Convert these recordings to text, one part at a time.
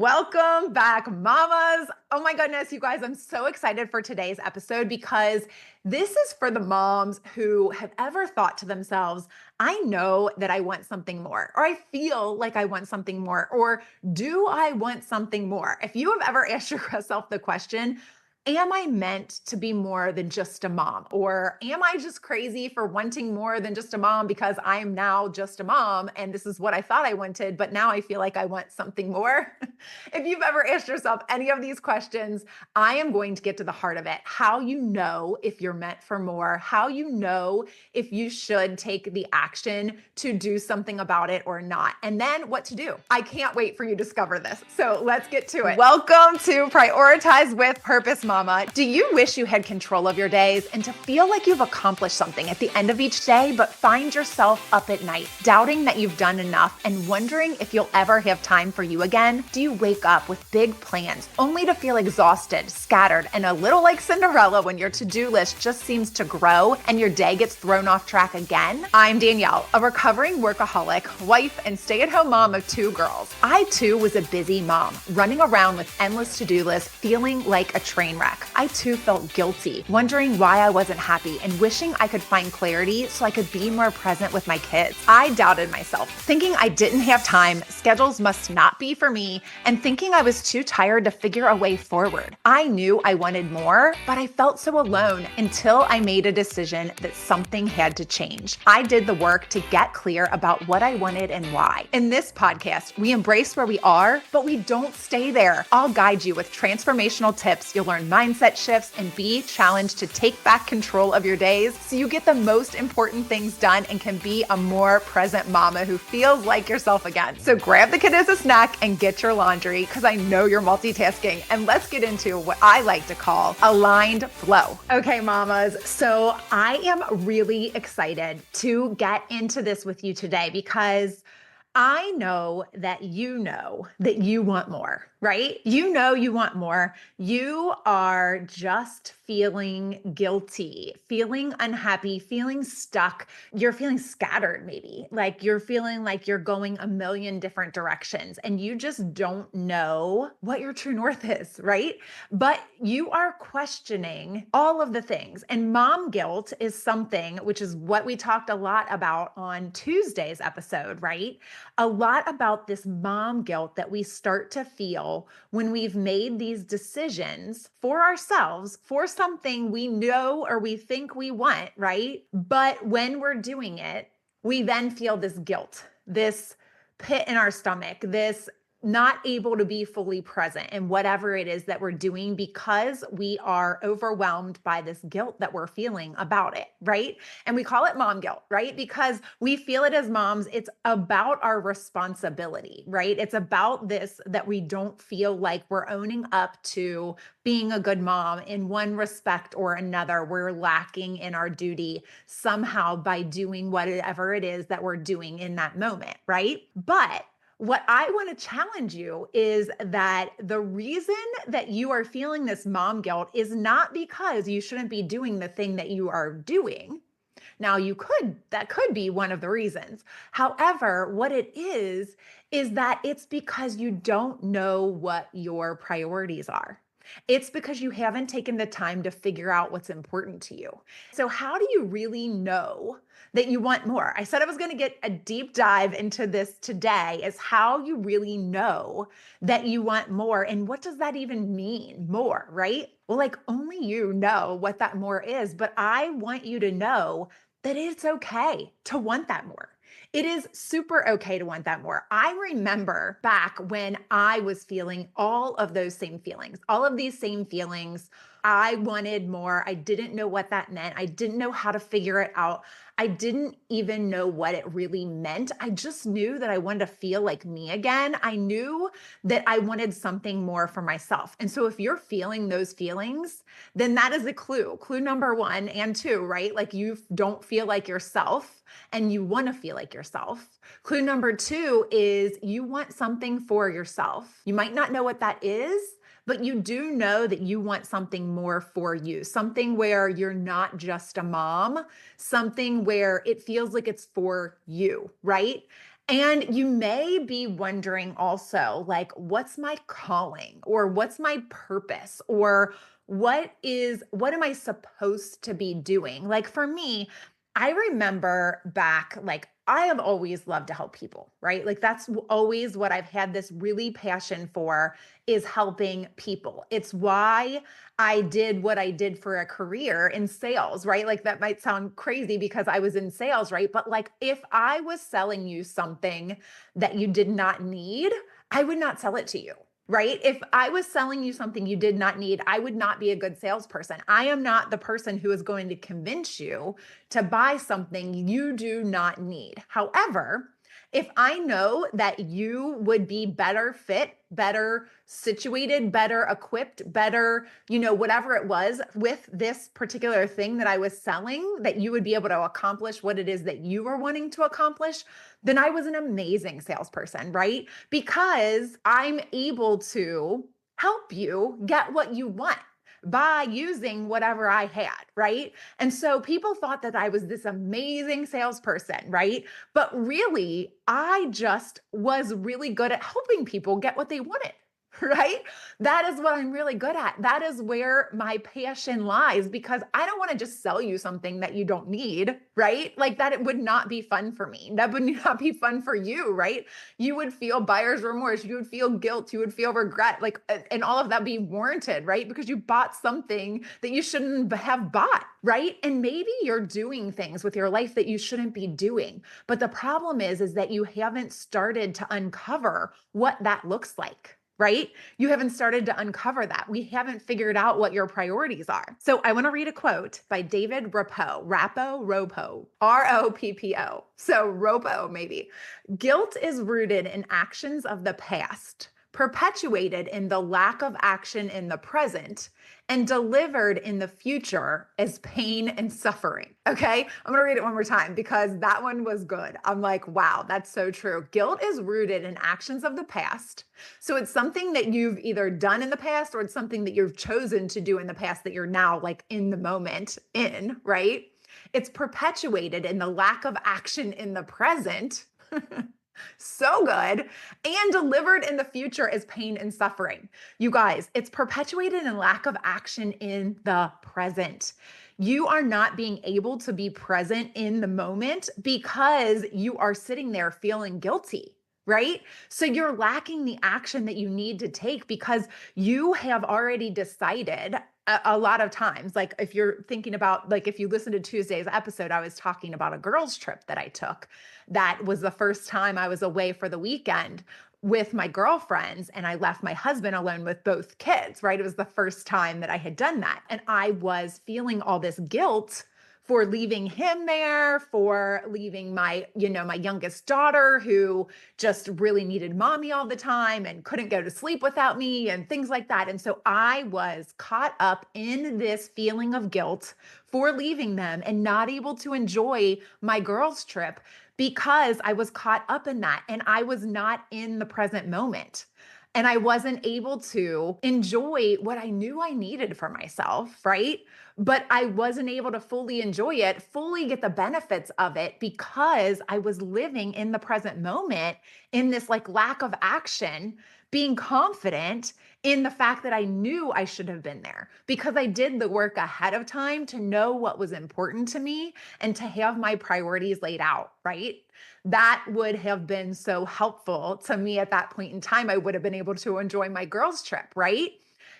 Welcome back, mamas. Oh my goodness, you guys, I'm so excited for today's episode because this is for the moms who have ever thought to themselves, I know that I want something more, or I feel like I want something more, or do I want something more? If you have ever asked yourself the question, am I meant to be more than just a mom? Or am I just crazy for wanting more than just a mom because I am now just a mom and this is what I thought I wanted, but now I feel like I want something more? If you've ever asked yourself any of these questions, I am going to get to the heart of it. How you know if you're meant for more, how you know if you should take the action to do something about it or not, and then what to do. I can't wait for you to discover this. So let's get to it. Welcome to Prioritize with Purpose, Mama. Do you wish you had control of your days and to feel like you've accomplished something at the end of each day, but find yourself up at night, doubting that you've done enough and wondering if you'll ever have time for you again? Do you wake up with big plans only to feel exhausted, scattered, and a little like Cinderella when your to-do list just seems to grow and your day gets thrown off track again? I'm Danielle, a recovering workaholic, wife, and stay-at-home mom of 2 girls. I too was a busy mom, running around with endless to-do lists, feeling like a train wreck. I too felt guilty, wondering why I wasn't happy and wishing I could find clarity so I could be more present with my kids. I doubted myself, thinking I didn't have time, schedules must not be for me, and thinking I was too tired to figure a way forward. I knew I wanted more, but I felt so alone until I made a decision that something had to change. I did the work to get clear about what I wanted and why. In this podcast, we embrace where we are, but we don't stay there. I'll guide you with transformational tips. You'll learn mindset shifts and be challenged to take back control of your days so you get the most important things done and can be a more present mama who feels like yourself again. So grab the kid as a snack and get your laundry because I know you're multitasking. And let's get into what I like to call aligned flow. Okay, mamas. So I am really excited to get into this with you today because I know that you want more, right? You know you want more. You are just feeling guilty, feeling unhappy, feeling stuck. You're feeling scattered, maybe. Like you're feeling like you're going a million different directions and you just don't know what your true north is, right? But you are questioning all of the things. And mom guilt is something, which is what we talked a lot about on Tuesday's episode, right? A lot about this mom guilt that we start to feel when we've made these decisions for ourselves for something we know or we think we want, right? But when we're doing it, we then feel this guilt, this pit in our stomach, this not able to be fully present in whatever it is that we're doing because we are overwhelmed by this guilt that we're feeling about it, right? And we call it mom guilt, right? Because we feel it as moms. It's about our responsibility, right? It's about this that we don't feel like we're owning up to being a good mom in one respect or another. We're lacking in our duty somehow by doing whatever it is that we're doing in that moment, right? But what I want to challenge you is that the reason that you are feeling this mom guilt is not because you shouldn't be doing the thing that you are doing. Now, that could be one of the reasons. However, what it is that it's because you don't know what your priorities are. It's because you haven't taken the time to figure out what's important to you. So, how do you really know that you want more? I said I was going to get a deep dive into this today, is how you really know that you want more. And what does that even mean, more, right? Well, like only you know what that more is. But I want you to know that it's okay to want that more. It is super okay to want that more. I remember back when I was feeling all of those same feelings, all of these same feelings. I wanted more. I didn't know what that meant. I didn't know how to figure it out. I didn't even know what it really meant. I just knew that I wanted to feel like me again. I knew that I wanted something more for myself. And so if you're feeling those feelings, then that is a clue. Clue number 1 and 2, right? Like you don't feel like yourself and you want to feel like yourself. Clue number 2 is you want something for yourself. You might not know what that is, but you do know that you want something more for you, something where you're not just a mom, something where it feels like it's for you, right? And you may be wondering also, like, what's my calling or what's my purpose or what am I supposed to be doing? Like for me, I remember back, like, I have always loved to help people, right? Like, that's always what I've had this really passion for is helping people. It's why I did what I did for a career in sales, right? Like that might sound crazy because I was in sales, right? But like if I was selling you something that you did not need, I would not sell it to you. Right? If I was selling you something you did not need, I would not be a good salesperson. I am not the person who is going to convince you to buy something you do not need. However, if I know that you would be better fit, better situated, better equipped, better, whatever it was with this particular thing that I was selling, that you would be able to accomplish what it is that you were wanting to accomplish, then I was an amazing salesperson, right? Because I'm able to help you get what you want by using whatever I had, right? And so people thought that I was this amazing salesperson, right? But really, I just was really good at helping people get what they wanted. Right? That is what I'm really good at. That is where my passion lies because I don't want to just sell you something that you don't need, right? Like that it would not be fun for me. That would not be fun for you, right? You would feel buyer's remorse, you would feel guilt, you would feel regret, like and all of that be warranted, right? Because you bought something that you shouldn't have bought, right? And maybe you're doing things with your life that you shouldn't be doing. But the problem is that you haven't started to uncover what that looks like. Right? You haven't started to uncover that. We haven't figured out what your priorities are. So I want to read a quote by David Ropo, R-O-P-P-O. So Ropo, maybe. Guilt is rooted in actions of the past, perpetuated in the lack of action in the present, and delivered in the future as pain and suffering. Okay. I'm going to read it one more time because that one was good. I'm like, wow, that's so true. Guilt is rooted in actions of the past. So it's something that you've either done in the past or it's something that you've chosen to do in the past that you're now like in the moment in, right? It's perpetuated in the lack of action in the present. So good. And delivered in the future as pain and suffering. You guys, it's perpetuated in lack of action in the present. You are not being able to be present in the moment because you are sitting there feeling guilty. Right? So you're lacking the action that you need to take because you have already decided a lot of times, like if you're thinking about, like if you listen to Tuesday's episode, I was talking about a girls' trip that I took. That was the first time I was away for the weekend with my girlfriends and I left my husband alone with both kids, right? It was the first time that I had done that. And I was feeling all this guilt for leaving him there, for leaving my youngest daughter who just really needed mommy all the time and couldn't go to sleep without me and things like that. And so I was caught up in this feeling of guilt for leaving them and not able to enjoy my girls' trip because I was caught up in that and I was not in the present moment. And I wasn't able to enjoy what I knew I needed for myself, right? But I wasn't able to fully enjoy it, fully get the benefits of it because I was living in the present moment in this like lack of action, being confident in the fact that I knew I should have been there because I did the work ahead of time to know what was important to me and to have my priorities laid out, right? That would have been so helpful to me at that point in time. I would have been able to enjoy my girls' trip, right?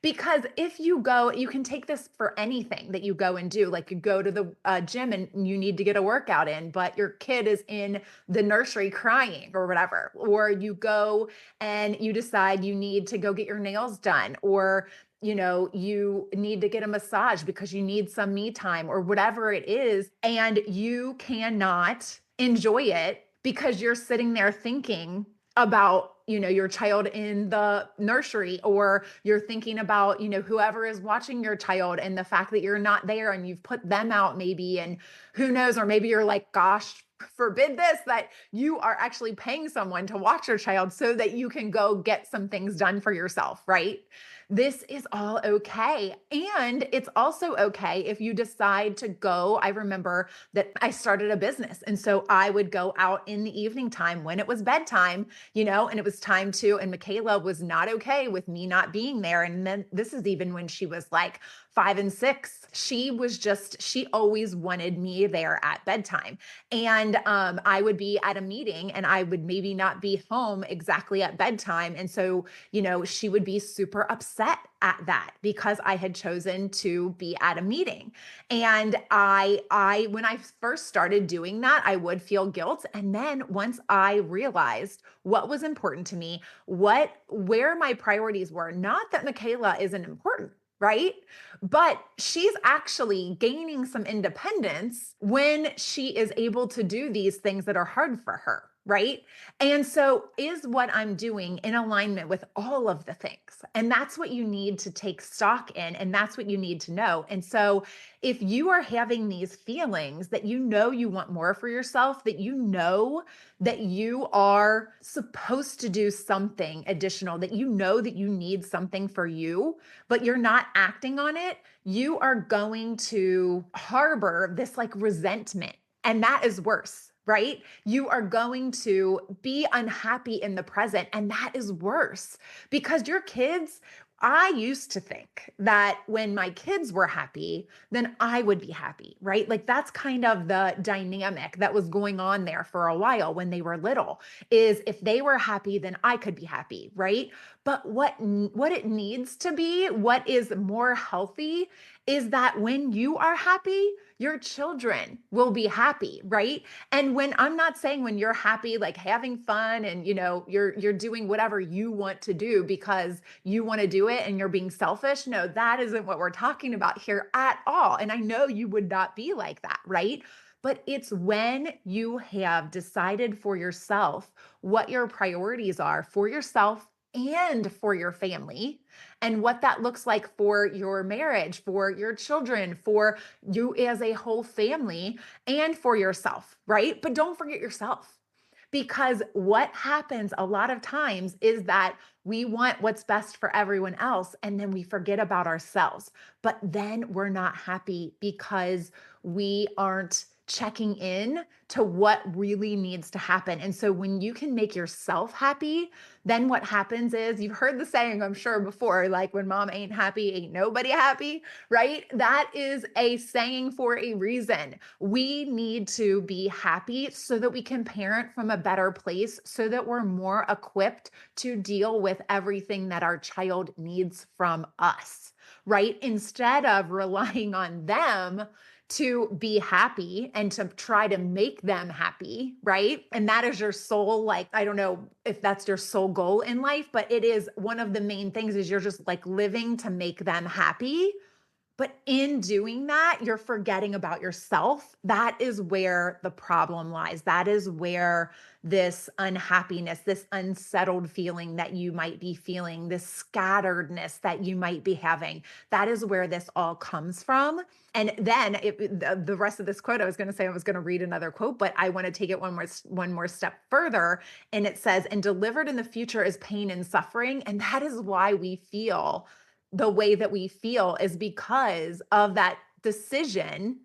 Because if you go, you can take this for anything that you go and do. Like you go to the gym and you need to get a workout in, but your kid is in the nursery crying or whatever. Or you go and you decide you need to go get your nails done, or you need to get a massage because you need some me time or whatever it is. And you cannot enjoy it because you're sitting there thinking about your child in the nursery, or you're thinking about whoever is watching your child and the fact that you're not there and you've put them out maybe, and who knows, or maybe you're like, gosh, forbid this, that you are actually paying someone to watch your child so that you can go get some things done for yourself, right? This is all okay. And it's also okay if you decide to go. I remember that I started a business. And so I would go out in the evening time when it was bedtime, and it was time to, and Michaela was not okay with me not being there. And then this is even when she was like 5 and 6. She always wanted me there at bedtime. And I would be at a meeting and I would maybe not be home exactly at bedtime. And so, she would be super upset at that because I had chosen to be at a meeting. And when I first started doing that, I would feel guilt. And then once I realized what was important to me, where my priorities were, not that Michaela isn't important, right? But she's actually gaining some independence when she is able to do these things that are hard for her, right? And so, is what I'm doing in alignment with all of the things? And that's what you need to take stock in. And that's what you need to know. And so, if you are having these feelings that you want more for yourself, that you are supposed to do something additional, that that you need something for you, but you're not acting on it, you are going to harbor this like resentment. And that is worse, right? You are going to be unhappy in the present. And that is worse because your kids, I used to think that when my kids were happy, then I would be happy, right? Like that's kind of the dynamic that was going on there for a while when they were little, is if they were happy, then I could be happy, right? But what it needs to be, what is more healthy, is that when you are happy, your children will be happy, right? And when I'm not saying when you're happy, like having fun and you're doing whatever you want to do because you want to do it and you're being selfish. No, that isn't what we're talking about here at all. And I know you would not be like that, right? But it's when you have decided for yourself what your priorities are for yourself and for your family, and what that looks like for your marriage, for your children, for you as a whole family, and for yourself, right? But don't forget yourself. Because what happens a lot of times is that we want what's best for everyone else, and then we forget about ourselves. But then we're not happy because we aren't checking in to what really needs to happen. And so when you can make yourself happy, then what happens is, you've heard the saying, I'm sure before, like when mom ain't happy, ain't nobody happy, right? That is a saying for a reason. We need to be happy so that we can parent from a better place, so that we're more equipped to deal with everything that our child needs from us, right? Instead of relying on them to be happy and to try to make them happy, right? And that is your sole, like, I don't know if that's your sole goal in life, but it is one of the main things, is you're just like living to make them happy. But in doing that, you're forgetting about yourself. That is where the problem lies. That is where this unhappiness, this unsettled feeling that you might be feeling, this scatteredness that you might be having, that is where this all comes from. And then the rest of this quote, I was going to say I was going to read another quote, but I want to take it one more step further. And it says, "And delivered in the future is pain and suffering." And that is why we feel the way that we feel, is because of that decision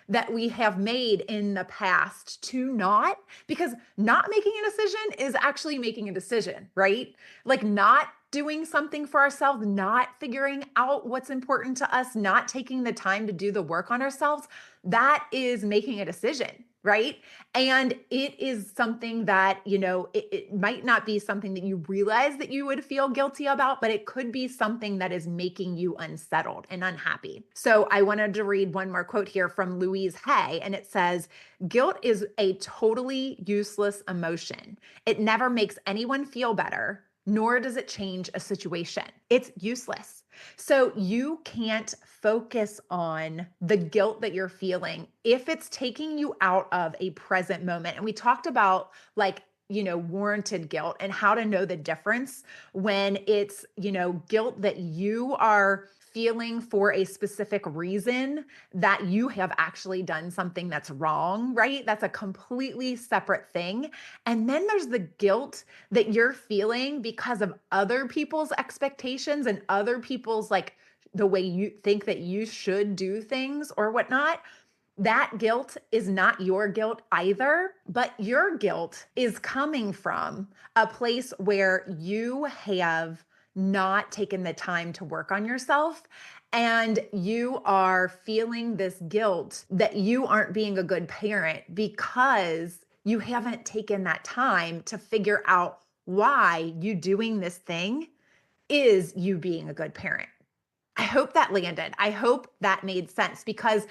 that we have made in the past to not, because not making a decision is actually making a decision, right? Like not doing something for ourselves, not figuring out what's important to us, not taking the time to do the work on ourselves, that is making a decision, right? And it is something that, it might not be something that you realize that you would feel guilty about, but it could be something that is making you unsettled and unhappy. So I wanted to read one more quote here from Louise Hay, and it says, "Guilt is a totally useless emotion. It never makes anyone feel better, nor does it change a situation. It's useless." So you can't focus on the guilt that you're feeling if it's taking you out of a present moment. And we talked about like warranted guilt and how to know the difference when it's, guilt that you are feeling for a specific reason that you have actually done something that's wrong, right? That's a completely separate thing. And then there's the guilt that you're feeling because of other people's expectations and other people's like the way you think that you should do things or whatnot. That guilt is not your guilt either, but your guilt is coming from a place where you have not taken the time to work on yourself. And you are feeling this guilt that you aren't being a good parent because you haven't taken that time to figure out why you doing this thing is you being a good parent. I hope that landed. I hope that made sense because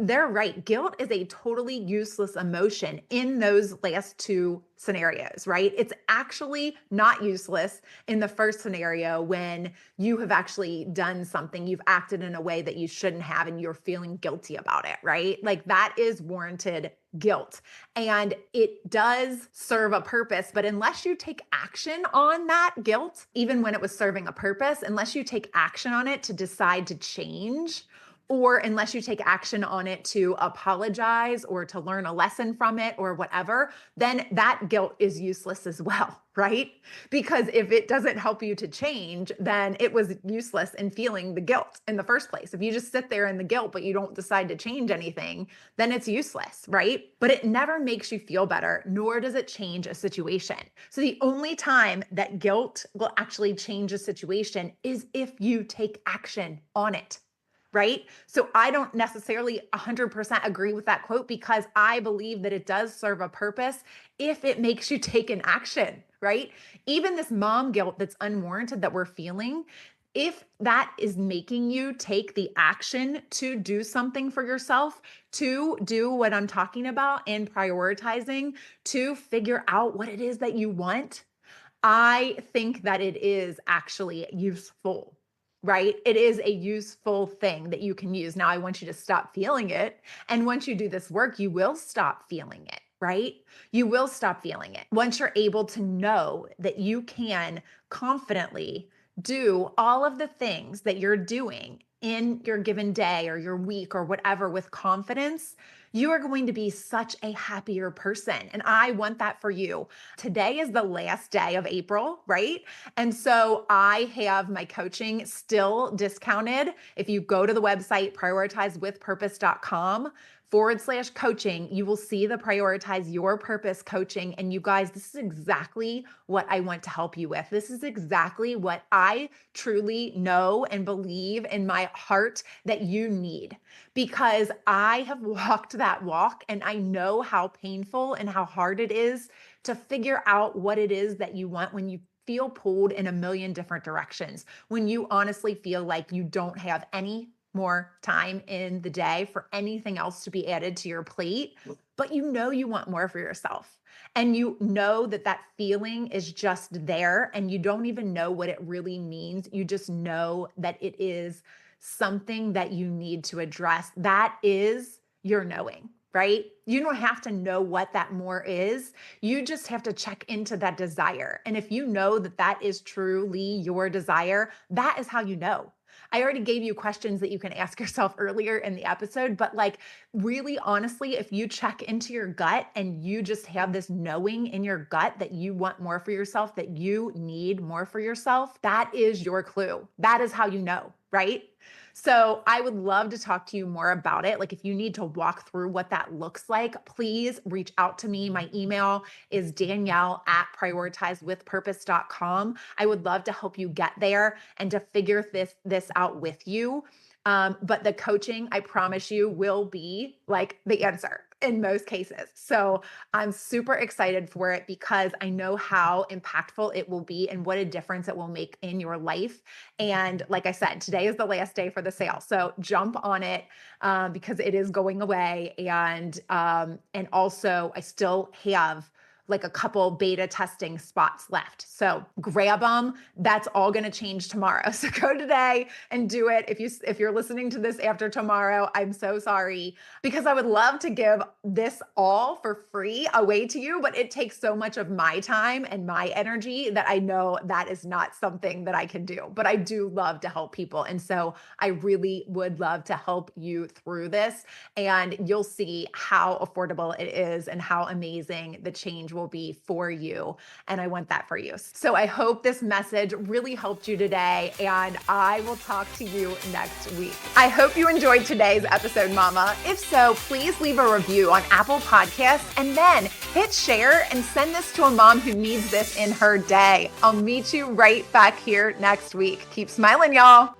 they're right. Guilt is a totally useless emotion in those last two scenarios, right? It's actually not useless in the first scenario when you have actually done something, you've acted in a way that you shouldn't have, and you're feeling guilty about it, right? Like that is warranted guilt. And it does serve a purpose, but unless you take action on that guilt, even when it was serving a purpose, unless you take action on it to decide to change, or unless you take action on it to apologize or to learn a lesson from it or whatever, then that guilt is useless as well, right? Because if it doesn't help you to change, then it was useless in feeling the guilt in the first place. If you just sit there in the guilt, but you don't decide to change anything, then it's useless, right? But it never makes you feel better, nor does it change a situation. So the only time that guilt will actually change a situation is if you take action on it, right? So I don't necessarily 100% agree with that quote because I believe that it does serve a purpose if it makes you take an action, right? Even this mom guilt that's unwarranted that we're feeling, if that is making you take the action to do something for yourself, to do what I'm talking about and prioritizing, to figure out what it is that you want, I think that it is actually useful, right? It is a useful thing that you can use. Now, I want you to stop feeling it. And once you do this work, you will stop feeling it, right? You will stop feeling it. Once you're able to know that you can confidently do all of the things that you're doing in your given day or your week or whatever with confidence, you are going to be such a happier person. And I want that for you. Today is the last day of April, right? And so I have my coaching still discounted. If you go to the website, prioritizewithpurpose.com/coaching, you will see the Prioritize Your Purpose coaching. And you guys, this is exactly what I want to help you with. This is exactly what I truly know and believe in my heart that you need, because I have walked that walk and I know how painful and how hard it is to figure out what it is that you want when you feel pulled in a million different directions, when you honestly feel like you don't have any more time in the day for anything else to be added to your plate, but you know you want more for yourself. And you know that that feeling is just there and you don't even know what it really means. You just know that it is something that you need to address. That is your knowing, right? You don't have to know what that more is. You just have to check into that desire. And if you know that that is truly your desire, that is how you know. I already gave you questions that you can ask yourself earlier in the episode, but like really honestly, if you check into your gut and you just have this knowing in your gut that you want more for yourself, that you need more for yourself, that is your clue. That is how you know, right? So I would love to talk to you more about it. Like if you need to walk through what that looks like, please reach out to me. My email is Danielle@prioritizewithpurpose.com. I would love to help you get there and to figure this out with you. But the coaching, I promise you, will be like the answer in most cases. So I'm super excited for it because I know how impactful it will be and what a difference it will make in your life. And like I said, today is the last day for the sale. So jump on it because it is going away. And also I still have like a couple beta testing spots left. So grab them. That's all going to change tomorrow. So go today and do it. If you're listening to this after tomorrow, I'm so sorry, because I would love to give this all for free away to you, but it takes so much of my time and my energy that I know that is not something that I can do. But I do love to help people. And so I really would love to help you through this. And you'll see how affordable it is and how amazing the change will be for you. And I want that for you. So I hope this message really helped you today. And I will talk to you next week. I hope you enjoyed today's episode, Mama. If so, please leave a review on Apple Podcasts and then hit share and send this to a mom who needs this in her day. I'll meet you right back here next week. Keep smiling, y'all.